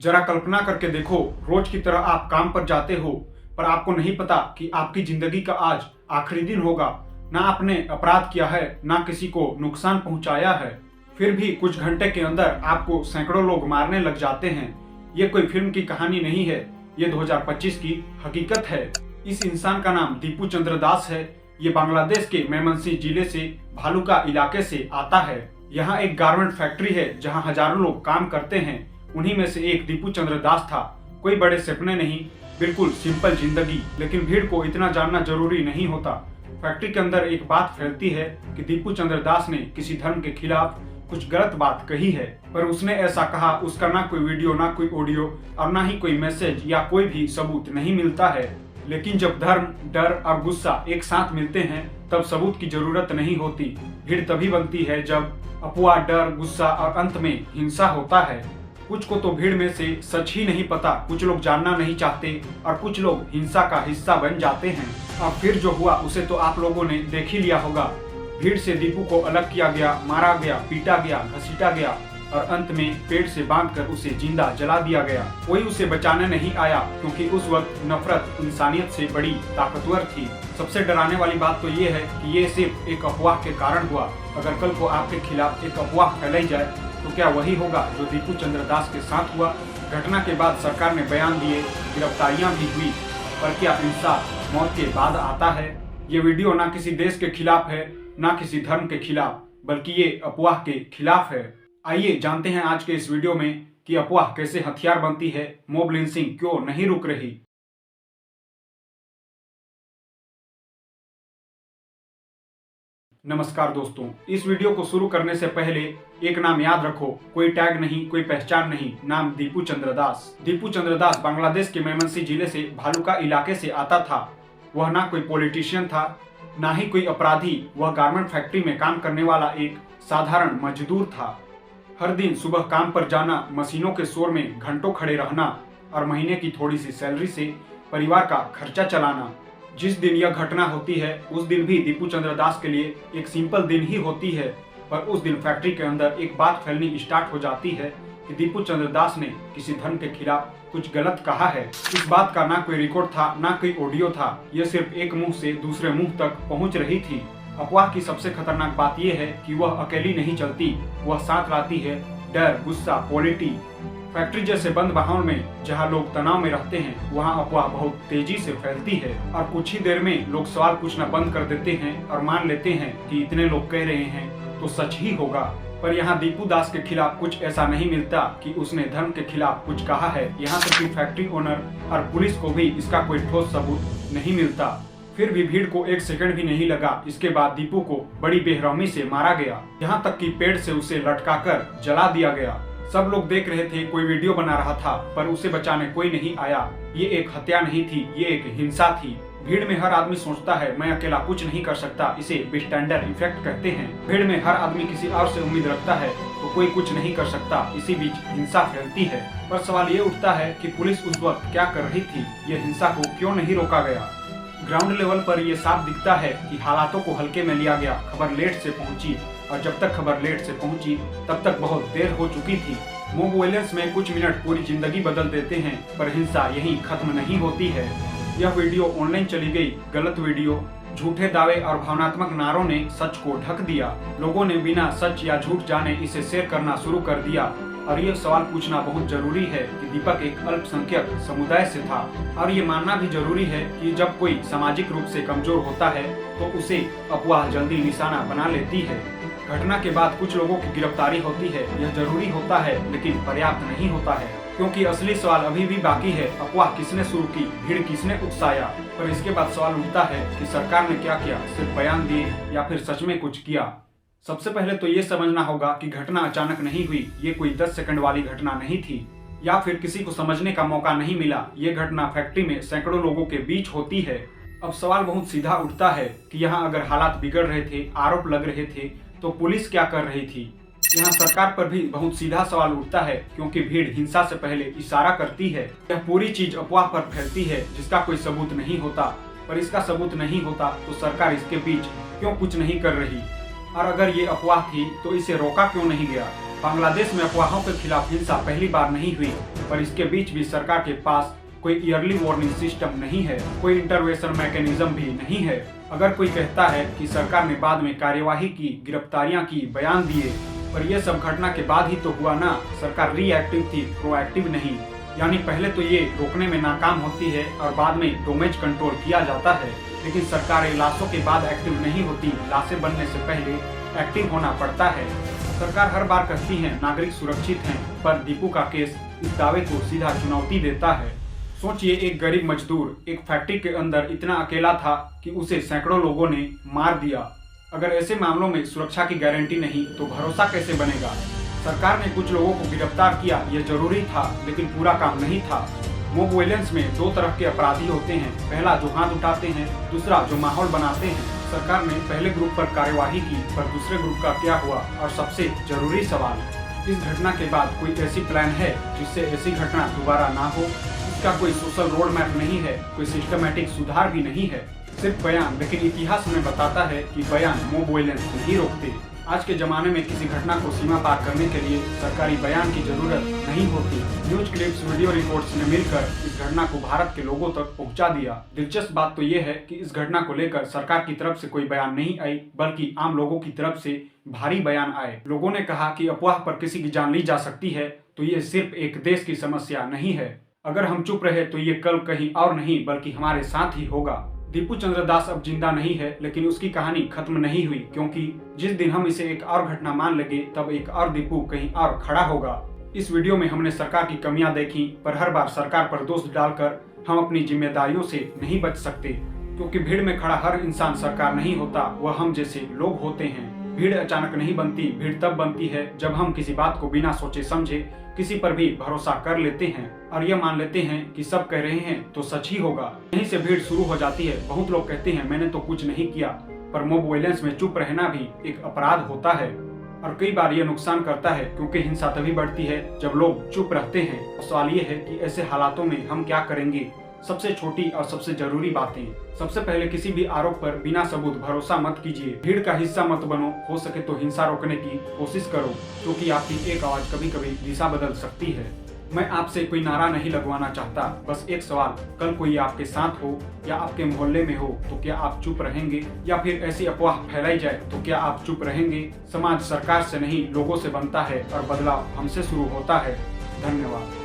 जरा कल्पना करके देखो, रोज की तरह आप काम पर जाते हो, पर आपको नहीं पता कि आपकी जिंदगी का आज आखिरी दिन होगा। ना आपने अपराध किया है, ना किसी को नुकसान पहुंचाया है, फिर भी कुछ घंटे के अंदर आपको सैकड़ों लोग मारने लग जाते हैं। ये कोई फिल्म की कहानी नहीं है, ये 2025 की हकीकत है। इस इंसान का नाम दीपू चंद्र दास है। ये बांग्लादेश के मेमनसिंह जिले से भालुका इलाके से आता है। यहाँ एक गारमेंट फैक्ट्री है जहाँ हजारों लोग काम करते हैं। उन्हीं में से एक दीपू चंद्र दास था। कोई बड़े सपने नहीं, बिल्कुल सिंपल जिंदगी। लेकिन भीड़ को इतना जानना जरूरी नहीं होता। फैक्ट्री के अंदर एक बात फैलती है कि दीपू चंद्र दास ने किसी धर्म के खिलाफ कुछ गलत बात कही है, पर उसने ऐसा कहा उसका ना कोई वीडियो, ना कोई ऑडियो और ना ही कोई मैसेज या कोई भी सबूत नहीं मिलता है। लेकिन जब धर्म, डर और गुस्सा एक साथ मिलते हैं तब सबूत की जरूरत नहीं होती। भीड़ तभी बनती है जब अफवाह, डर, गुस्सा और अंत में हिंसा होता है। कुछ को तो भीड़ में से सच ही नहीं पता, कुछ लोग जानना नहीं चाहते और कुछ लोग हिंसा का हिस्सा बन जाते हैं। और फिर जो हुआ उसे तो आप लोगों ने देख ही लिया होगा। भीड़ से दीपू को अलग किया गया, मारा गया, पीटा गया, घसीटा गया और अंत में पेड़ से बांधकर उसे जिंदा जला दिया गया। कोई उसे बचाने नहीं आया क्योंकि उस वक्त नफरत इंसानियत से बड़ी ताकतवर थी। सबसे डराने वाली बात तो ये है कि ये सिर्फ एक अफवाह के कारण हुआ। अगर कल को आपके खिलाफ एक अफवाह फैलाई जाए तो क्या वही होगा जो दीपू चंद्र दास के साथ हुआ? घटना के बाद सरकार ने बयान दिए, गिरफ्तारियां भी हुई, पर क्या इंसाफ मौत के बाद आता है? ये वीडियो ना किसी देश के खिलाफ है, ना किसी धर्म के खिलाफ, बल्कि ये अफवाह के खिलाफ है। आइए जानते हैं आज के इस वीडियो में कि अफवाह कैसे हथियार बनती है, मॉब लिंचिंग क्यों नहीं रुक रही। नमस्कार दोस्तों, इस वीडियो को शुरू करने से पहले एक नाम याद रखो, कोई टैग नहीं, कोई पहचान नहीं, नाम दीपू चंद्र दास। दीपू चंद्र दास बांग्लादेश के मेमनसिंह जिले से भालुका इलाके से आता था। वह ना कोई पॉलिटिशियन था, ना ही कोई अपराधी। वह गारमेंट फैक्ट्री में काम करने वाला एक साधारण मजदूर था। हर दिन सुबह काम पर जाना, मशीनों के शोर में घंटों खड़े रहना और महीने की थोड़ी सी सैलरी से परिवार का खर्चा चलाना। जिस दिन यह घटना होती है उस दिन भी दीपू चंद्र दास के लिए एक सिंपल दिन ही होती है, पर उस दिन फैक्ट्री के अंदर एक बात फैलनी स्टार्ट हो जाती है कि दीपू चंद्र दास ने किसी धर्म के खिलाफ कुछ गलत कहा है। इस बात का ना कोई रिकॉर्ड था, ना कोई ऑडियो था। यह सिर्फ एक मुंह से दूसरे मुंह तक पहुंच रही थी। अफवाह की सबसे खतरनाक बात यह है कि वह अकेली नहीं चलती, वह साथ लाती है डर, गुस्सा, पॉलिटी। फैक्ट्री जैसे बंद माहौल में जहां लोग तनाव में रहते हैं, वहां अफवाह बहुत तेजी से फैलती है और कुछ ही देर में लोग सवाल पूछना बंद कर देते हैं और मान लेते हैं कि इतने लोग कह रहे हैं तो सच ही होगा। पर यहाँ दीपू दास के खिलाफ कुछ ऐसा नहीं मिलता कि उसने धर्म के खिलाफ कुछ कहा है। यहाँ तक कि फैक्ट्री ओनर और पुलिस को भी इसका कोई ठोस सबूत नहीं मिलता। फिर भी भीड़ को एक सेकंड भी नहीं लगा। इसके बाद दीपू को बड़ी बेरहमी से मारा गया, यहाँ तक कि पेड़ से उसे लटकाकर जला दिया गया। सब लोग देख रहे थे, कोई वीडियो बना रहा था, पर उसे बचाने कोई नहीं आया। ये एक हत्या नहीं थी, ये एक हिंसा थी। भीड़ में हर आदमी सोचता है मैं अकेला कुछ नहीं कर सकता, इसे बिस्टैंडर इफेक्ट कहते हैं। भीड़ में हर आदमी किसी और से उम्मीद रखता है तो कोई कुछ नहीं कर सकता, इसी बीच हिंसा फैलती है। पर सवाल ये उठता है कि पुलिस उस वक्त क्या कर रही थी? ये हिंसा को क्यों नहीं रोका गया? ग्राउंड लेवल पर यह साफ दिखता है कि हालातों को हल्के में लिया गया। खबर लेट से पहुंची और जब तक खबर लेट से पहुंची तब तक बहुत देर हो चुकी थी। मॉब वायलेंस में कुछ मिनट पूरी जिंदगी बदल देते हैं, पर हिंसा यहीं खत्म नहीं होती है। यह वीडियो ऑनलाइन चली गई, गलत वीडियो, झूठे दावे और भावनात्मक नारों ने सच को ढक दिया। लोगों ने बिना सच या झूठ जाने इसे शेयर करना शुरू कर दिया। और ये सवाल पूछना बहुत जरूरी है कि दीपक एक अल्पसंख्यक समुदाय से था, और ये मानना भी जरूरी है कि जब कोई सामाजिक रूप से कमजोर होता है तो उसे अफवाह जल्दी निशाना बना लेती है। घटना के बाद कुछ लोगों की गिरफ्तारी होती है, यह जरूरी होता है लेकिन पर्याप्त नहीं होता है, क्योंकि असली सवाल अभी भी बाकी है। अफवाह किसने शुरू की, भीड़ किसने उकसाया? पर इसके बाद सवाल उठता है कि सरकार ने क्या किया? सिर्फ बयान दिए या फिर सच में कुछ किया? सबसे पहले तो ये समझना होगा कि घटना अचानक नहीं हुई। ये कोई 10 सेकंड वाली घटना नहीं थी या फिर किसी को समझने का मौका नहीं मिला। ये घटना फैक्ट्री में सैकड़ों लोगों के बीच होती है। अब सवाल बहुत सीधा उठता है कि यहाँ अगर हालात बिगड़ रहे थे, आरोप लग रहे थे, तो पुलिस क्या कर रही थी? यहाँ सरकार पर भी बहुत सीधा सवाल उठता है, क्योंकि भीड़ हिंसा से पहले इशारा करती है। यह पूरी चीज अफवाह पर फैलती है जिसका कोई सबूत नहीं होता। पर इसका सबूत नहीं होता तो सरकार इसके बीच क्यों कुछ नहीं कर रही? और अगर ये अफवाह थी तो इसे रोका क्यों नहीं गया? बांग्लादेश में अफवाहों के खिलाफ हिंसा पहली बार नहीं हुई, पर इसके बीच भी सरकार के पास कोई ईयरली वार्निंग सिस्टम नहीं है, कोई इंटरवेंशन मैकेनिज्म भी नहीं है। अगर कोई कहता है कि सरकार ने बाद में कार्यवाही की, गिरफ्तारियां की, बयान दिए, पर यह सब घटना के बाद ही तो हुआ ना। सरकार रिएक्टिव थी, प्रोएक्टिव नहीं। यानी पहले तो ये रोकने में नाकाम होती है और बाद में डैमेज कंट्रोल किया जाता है। लेकिन सरकारें लाशों के बाद एक्टिव नहीं होती, लाशें बनने से पहले एक्टिव होना पड़ता है। सरकार हर बार कहती है नागरिक सुरक्षित हैं, पर दीपू का केस इस दावे को सीधा चुनौती देता है। सोचिए, एक गरीब मजदूर एक फैक्ट्री के अंदर इतना अकेला था कि उसे सैकड़ों लोगों ने मार दिया। अगर ऐसे मामलों में सुरक्षा की गारंटी नहीं तो भरोसा कैसे बनेगा। सरकार ने कुछ लोगों को गिरफ्तार किया, यह जरूरी था, लेकिन पूरा काम नहीं था। मॉब वायलेंस में दो तरह के अपराधी होते हैं, पहला जो हाथ उठाते हैं, दूसरा जो माहौल बनाते हैं। सरकार ने पहले ग्रुप पर कार्यवाही की, पर दूसरे ग्रुप का क्या हुआ। और सबसे जरूरी सवाल, इस घटना के बाद कोई ऐसी प्लान है जिससे ऐसी घटना दोबारा ना हो। इसका कोई सोशल रोड मैप नहीं है, कोई सिस्टमैटिक सुधार भी नहीं है, सिर्फ बयान। लेकिन इतिहास हमें बताता है कि बयान मॉब वायलेंस नहीं रोकते। आज के जमाने में किसी घटना को सीमा पार करने के लिए सरकारी बयान की जरूरत नहीं होती। न्यूज क्लिप्स, वीडियो रिपोर्ट्स ने मिलकर इस घटना को भारत के लोगों तक पहुंचा दिया। दिलचस्प बात तो ये है कि इस घटना को लेकर सरकार की तरफ से कोई बयान नहीं आई, बल्कि आम लोगों की तरफ से भारी बयान आए। लोगों ने कहा कि अफवाह पर किसी की जान ली जा सकती है, तो ये सिर्फ एक देश की समस्या नहीं है। अगर हम चुप रहे तो ये कल कहीं और नहीं बल्कि हमारे साथ ही होगा। दीपू चंद्र दास अब जिंदा नहीं है, लेकिन उसकी कहानी खत्म नहीं हुई, क्योंकि जिस दिन हम इसे एक और घटना मान लेंगे तब एक और दीपू कहीं और खड़ा होगा। इस वीडियो में हमने सरकार की कमियां देखी, पर हर बार सरकार पर दोष डालकर हम अपनी जिम्मेदारियों से नहीं बच सकते, क्योंकि भीड़ में खड़ा हर इंसान सरकार नहीं होता, वह हम जैसे लोग होते हैं। भीड़ अचानक नहीं बनती, भीड़ तब बनती है जब हम किसी बात को बिना सोचे समझे किसी पर भी भरोसा कर लेते हैं और यह मान लेते हैं कि सब कह रहे हैं तो सच ही होगा। यहीं से भीड़ शुरू हो जाती है। बहुत लोग कहते हैं मैंने तो कुछ नहीं किया, पर मॉब वायलेंस में चुप रहना भी एक अपराध होता है और कई बार यह नुकसान करता है, क्योंकि हिंसा तभी बढ़ती है जब लोग चुप रहते हैं। सवाल ये है कि ऐसे हालातों में हम क्या करेंगे। सबसे छोटी और सबसे जरूरी बातें, सबसे पहले किसी भी आरोप पर बिना सबूत भरोसा मत कीजिए। भीड़ का हिस्सा मत बनो, हो सके तो हिंसा रोकने की कोशिश करो, क्योंकि आपकी एक आवाज कभी कभी दिशा बदल सकती है। मैं आपसे कोई नारा नहीं लगवाना चाहता, बस एक सवाल, कल कोई आपके साथ हो या आपके मोहल्ले में हो तो क्या आप चुप रहेंगे, या फिर ऐसी अफवाह फैलाई जाए तो क्या आप चुप रहेंगे। समाज सरकार से नहीं लोगों से बनता है और बदलाव हमसे शुरू होता है। धन्यवाद।